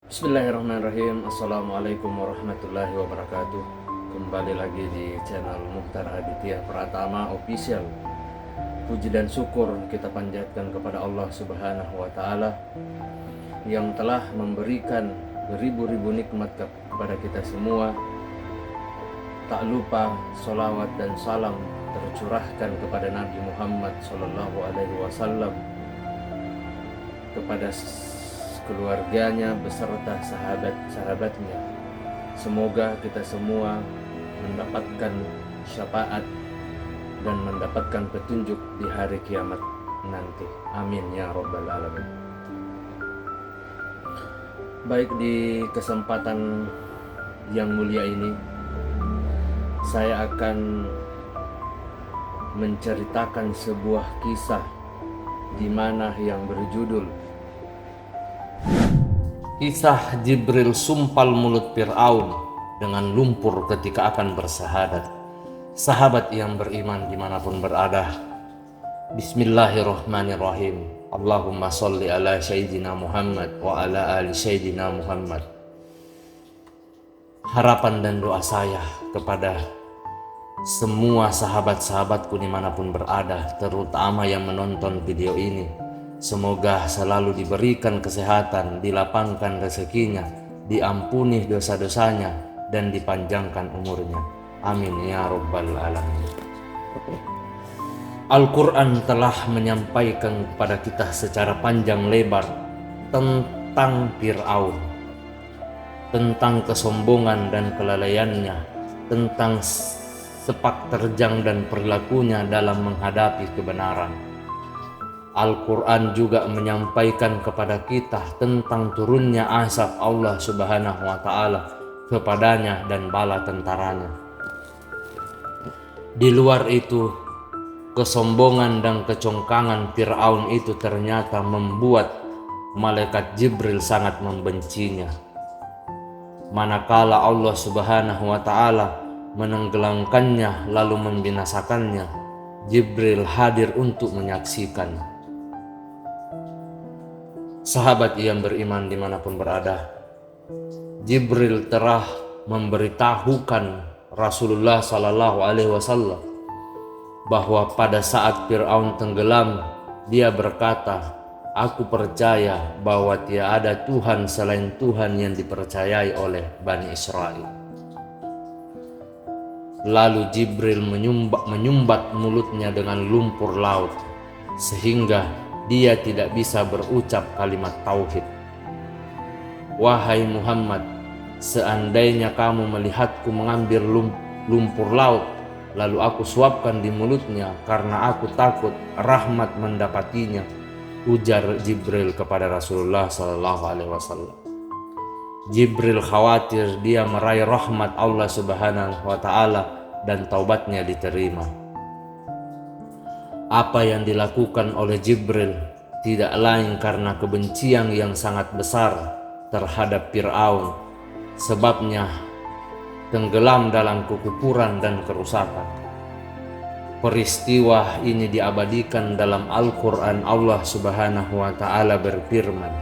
Bismillahirrahmanirrahim. Assalamualaikum warahmatullahi wabarakatuh. Kembali lagi di channel Mukhtar Aditya Pratama Official. Puji dan syukur kita panjatkan kepada Allah Subhanahu wa Ta'ala yang telah memberikan beribu-ribu nikmat kepada kita semua. Tak lupa sholawat dan salam tercurahkan kepada Nabi Muhammad SAW, kepada keluarganya beserta sahabat-sahabatnya. Semoga kita semua mendapatkan syafaat dan mendapatkan petunjuk di hari kiamat nanti. Amin ya rabbal alamin. Baik, di kesempatan yang mulia ini saya akan menceritakan sebuah kisah di mana yang berjudul Kisah Jibril sumpal mulut Fir'aun dengan lumpur ketika akan bersahadat. Sahabat yang beriman dimanapun berada, Bismillahirrahmanirrahim. Allahumma sholli ala Sayyidina Muhammad wa ala ali Sayyidina Muhammad. Harapan dan doa saya kepada semua sahabat-sahabatku dimanapun berada, terutama yang menonton video ini, semoga selalu diberikan kesehatan, dilapangkan rezekinya, diampuni dosa-dosanya, dan dipanjangkan umurnya. Amin ya rabbal alamin. Al-Quran telah menyampaikan kepada kita secara panjang lebar tentang Fir'aun, tentang kesombongan dan kelalaiannya, tentang sepak terjang dan perilakunya dalam menghadapi kebenaran. Al-Quran juga menyampaikan kepada kita tentang turunnya azab Allah Subhanahu wa Ta'ala kepadanya dan bala tentaranya. Di luar itu, kesombongan dan kecongkangan Fir'aun itu ternyata membuat malaikat Jibril sangat membencinya. Manakala Allah Subhanahu wa Ta'ala menenggelamkannya lalu membinasakannya, Jibril hadir untuk menyaksikan. Sahabat yang beriman dimanapun berada, Jibril telah memberitahukan Rasulullah Sallallahu Alaihi Wasallam bahwa pada saat Fir'aun tenggelam, dia berkata, "Aku percaya bahwa tiada Tuhan selain Tuhan yang dipercayai oleh Bani Israel." Lalu Jibril menyumbat mulutnya dengan lumpur laut sehingga dia tidak bisa berucap kalimat tauhid. "Wahai Muhammad, seandainya kamu melihatku mengambil lumpur laut, lalu aku suapkan di mulutnya karena aku takut rahmat mendapatinya," ujar Jibril kepada Rasulullah SAW. Jibril khawatir dia meraih rahmat Allah Subhanahu wa Ta'ala dan taubatnya diterima. Apa yang dilakukan oleh Jibril tidak lain karena kebencian yang sangat besar terhadap Fir'aun, sebabnya tenggelam dalam kekufuran dan kerusakan. Peristiwa ini diabadikan dalam Al-Quran. Allah Subhanahu wa Ta'ala berfirman,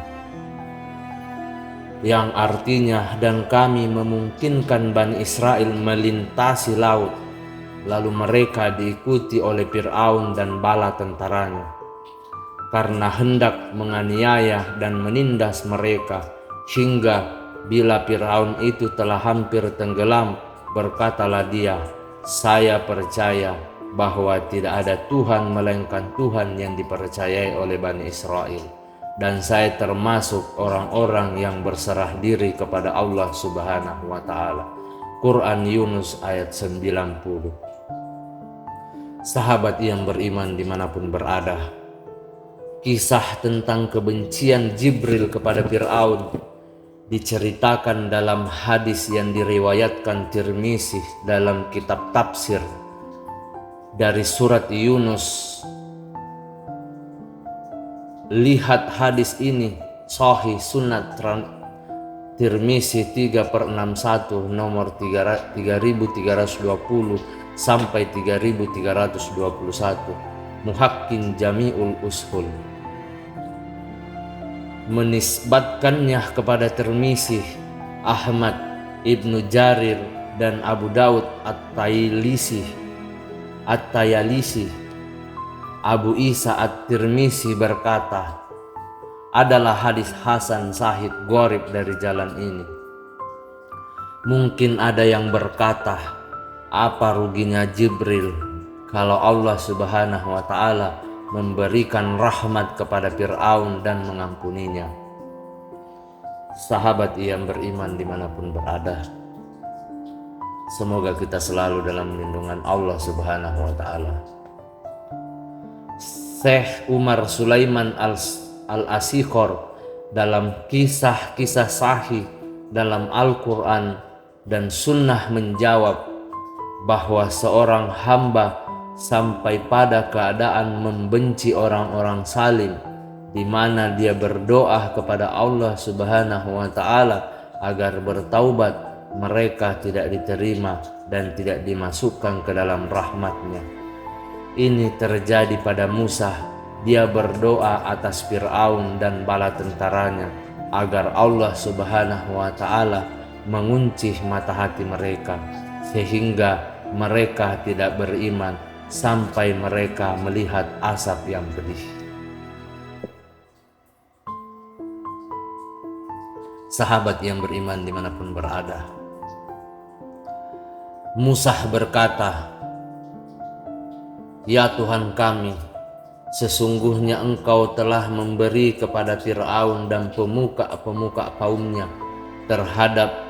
yang artinya, dan kami memungkinkan Bani Israel melintasi laut, lalu mereka diikuti oleh Fir'aun dan bala tentaranya, karena hendak menganiaya dan menindas mereka, hingga bila Fir'aun itu telah hampir tenggelam, berkatalah dia, "Saya percaya bahwa tidak ada Tuhan melainkan Tuhan yang dipercayai oleh Bani Israel, dan saya termasuk orang-orang yang berserah diri kepada Allah Subhanahu wa Ta'ala." Quran Yunus ayat 90. Sahabat yang beriman dimanapun berada, kisah tentang kebencian Jibril kepada Fir'aun diceritakan dalam hadis yang diriwayatkan Tirmizi dalam kitab tafsir dari surat Yunus. Lihat hadis ini Sahih Sunnat Tirmizi 3/61 nomor 3320 sampai 3321, Muhakkin Jami'ul Ushul. menisbatkannya kepada Tirmizi, Ahmad, Ibnu Jarir, dan Abu Daud At-Tayalisi. Abu Isa At-Tirmizi berkata, adalah hadis hasan sahih gharib dari jalan ini. Mungkin ada yang berkata, apa ruginya Jibril kalau Allah Subhanahu wa Ta'ala memberikan rahmat kepada Fir'aun dan mengampuninya. Sahabat yang beriman dimanapun berada, semoga kita selalu dalam lindungan Allah Subhanahu wa Ta'ala. Syekh Umar Sulaiman Al-Asikhor dalam kisah-kisah sahih dalam Al-Quran dan Sunnah menjawab bahwa seorang hamba sampai pada keadaan membenci orang-orang zalim, di mana dia berdoa kepada Allah Subhanahu wa Ta'ala agar bertaubat, mereka tidak diterima dan tidak dimasukkan ke dalam rahmatnya. Ini terjadi pada Musa. Dia berdoa atas Fir'aun dan bala tentaranya agar Allah Subhanahu wa Ta'ala mengunci mata hati mereka sehingga mereka tidak beriman sampai mereka melihat asap yang pedih. Sahabat yang beriman dimanapun berada, Musa berkata, ya Tuhan kami, sesungguhnya Engkau telah memberi kepada Fir'aun dan pemuka-pemuka kaumnya terhadap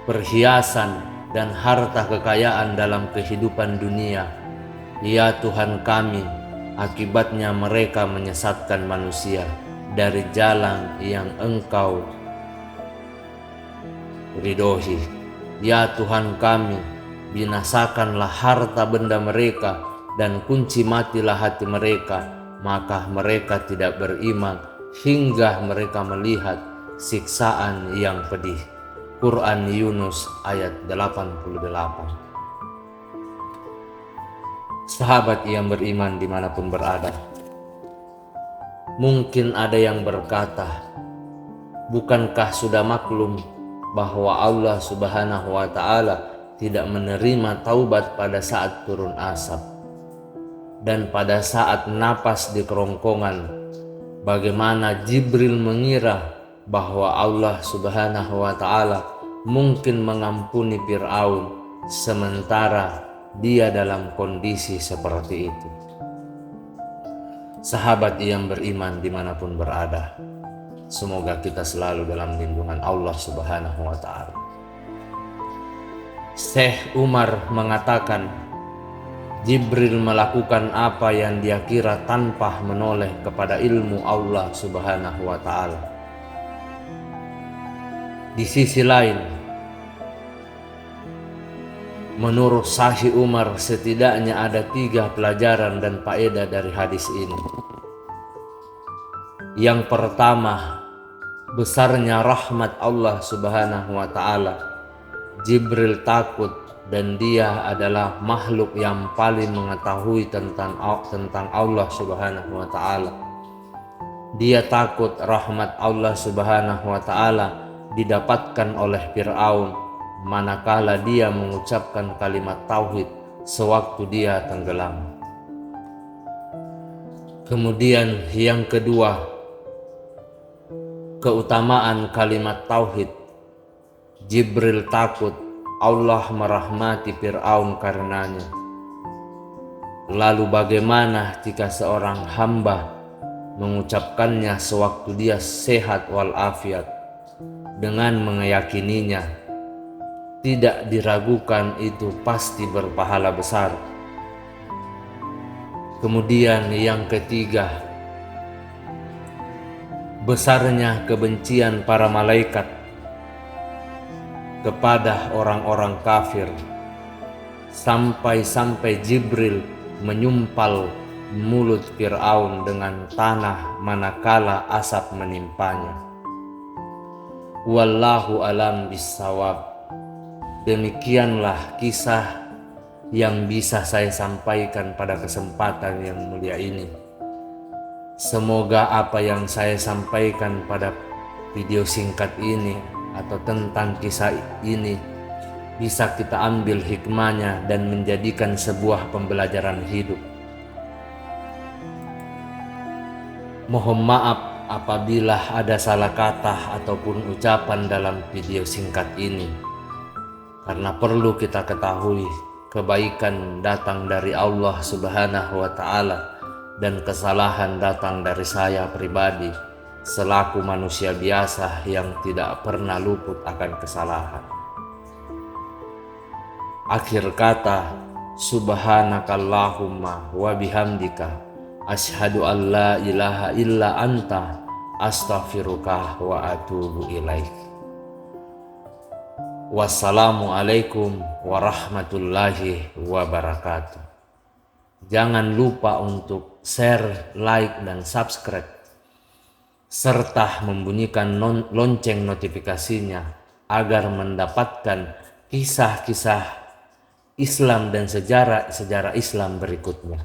perhiasan dan harta kekayaan dalam kehidupan dunia. Ya Tuhan kami, akibatnya mereka menyesatkan manusia dari jalan yang Engkau ridhoi. Ya Tuhan kami, binasakanlah harta benda mereka dan kunci matilah hati mereka, maka mereka tidak beriman hingga mereka melihat siksaan yang pedih. Quran Yunus ayat 88. Sahabat yang beriman dimanapun berada, mungkin ada yang berkata, bukankah sudah maklum bahwa Allah Subhanahu wa Ta'ala tidak menerima taubat pada saat turun asap dan pada saat napas di kerongkongan? Bagaimana Jibril mengira bahwa Allah Subhanahu wa Ta'ala mungkin mengampuni Fir'aun sementara dia dalam kondisi seperti itu? Sahabat yang beriman dimanapun berada, semoga kita selalu dalam lindungan Allah Subhanahu wa Ta'ala. Syekh Umar mengatakan, Jibril melakukan apa yang dia kira tanpa menoleh kepada ilmu Allah Subhanahu wa Ta'ala. Di sisi lain, menurut Sahih Umar, setidaknya ada 3 pelajaran dan faedah dari hadis ini. Yang pertama, besarnya rahmat Allah Subhanahu wa Ta'ala. Jibril takut dan dia adalah makhluk yang paling mengetahui tentang Allah Subhanahu wa Ta'ala. Dia takut rahmat Allah Subhanahu wa Ta'ala didapatkan oleh Fir'aun manakala dia mengucapkan kalimat tauhid sewaktu dia tenggelam. Kemudian yang kedua, keutamaan kalimat tauhid. Jibril takut Allah merahmati Fir'aun karenanya. Lalu bagaimana jika seorang hamba mengucapkannya sewaktu dia sehat walafiat dengan meyakininya, tidak diragukan itu pasti berpahala besar. Kemudian yang ketiga, besarnya kebencian para malaikat kepada orang-orang kafir, sampai-sampai Jibril menyumpal mulut Fir'aun dengan tanah manakala asap menimpanya. Wallahu alam bissawab. Demikianlah kisah yang bisa saya sampaikan pada kesempatan yang mulia ini. Semoga apa yang saya sampaikan pada video singkat ini atau tentang kisah ini bisa kita ambil hikmahnya dan menjadikan sebuah pembelajaran hidup. Mohon maaf apabila ada salah kata ataupun ucapan dalam video singkat ini, karena perlu kita ketahui kebaikan datang dari Allah Subhanahu wa Ta'ala dan kesalahan datang dari saya pribadi selaku manusia biasa yang tidak pernah luput akan kesalahan. Akhir kata, subhanakallahumma wa bihamdika asyhadu an la ilaha illa anta astaghfiruka wa atubu ilaik. Wassalamualaikum warahmatullahi wabarakatuh. Jangan lupa untuk share, like, dan subscribe serta membunyikan lonceng notifikasinya agar mendapatkan kisah-kisah Islam dan sejarah Islam berikutnya.